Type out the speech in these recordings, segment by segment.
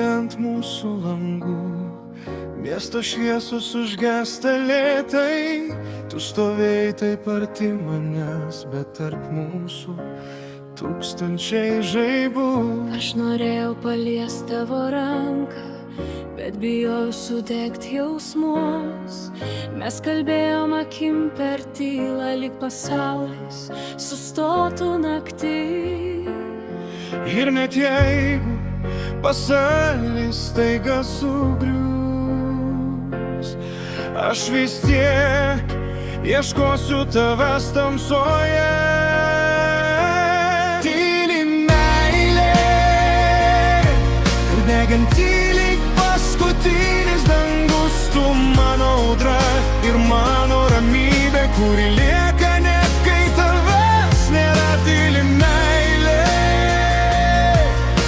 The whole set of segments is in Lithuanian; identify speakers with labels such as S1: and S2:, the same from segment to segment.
S1: ant mūsų langų. Miesto šviesos užgęsta lėtai, tu stovėjai taip arti manęs, bet tarp mūsų tūkstančiai žaibų.
S2: Aš norėjau paliesti tavo ranką, bet bijojau sudegti jausmus. Mes kalbėjom akim per tylą, lyg pasaulis sustotų naktį.
S1: Ir net jeigu pasaulis staiga sugrius, aš vis tiek ieškosiu tavęs tamsoje. Tyli meilė, deganti lyg paskutinis dangus, tu mano audra ir mano ramybė, kuri lieka net kai tavęs nėra. Tyli meilė,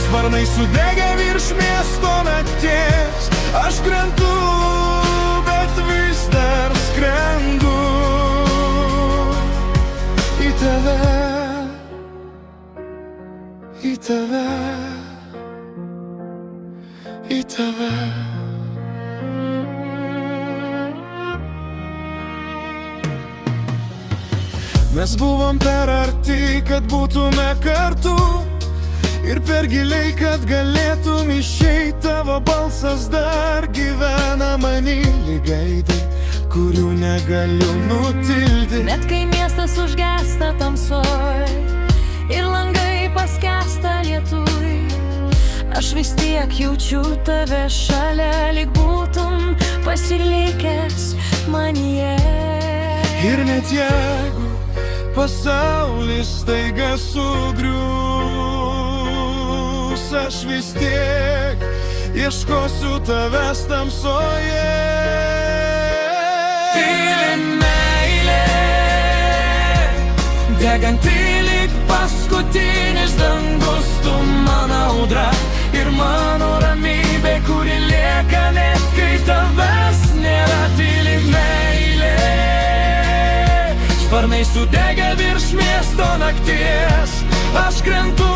S1: sparnai sudegę virš miesto nakties, aš krentu, bet vis dar skrendu į tave, į tave, į tave. Mes buvom per arti, kad būtume kartu, ir per giliai, kad galėtum išeit. Tavo balsas dar gyvena many, lyg aidai, kurių negaliu nutilti.
S2: Net kai miestas užgęsta tamsoj ir langai paskęsta lietui, aš vis tiek jaučiu tave šalia, lyg būtum pasilikęs manyje.
S1: Ir net jeigu pasaulis staiga sugrius, aš vis tiek ieškosiu tavęs tamsoje. Tyli meilė, deganti lyg paskutinis dangus, tu mano audra ir mano ramybė, kuri lieka net kai tavęs nėra. Tyli meilė, sparnai sudegę virš miesto nakties, aš krentu,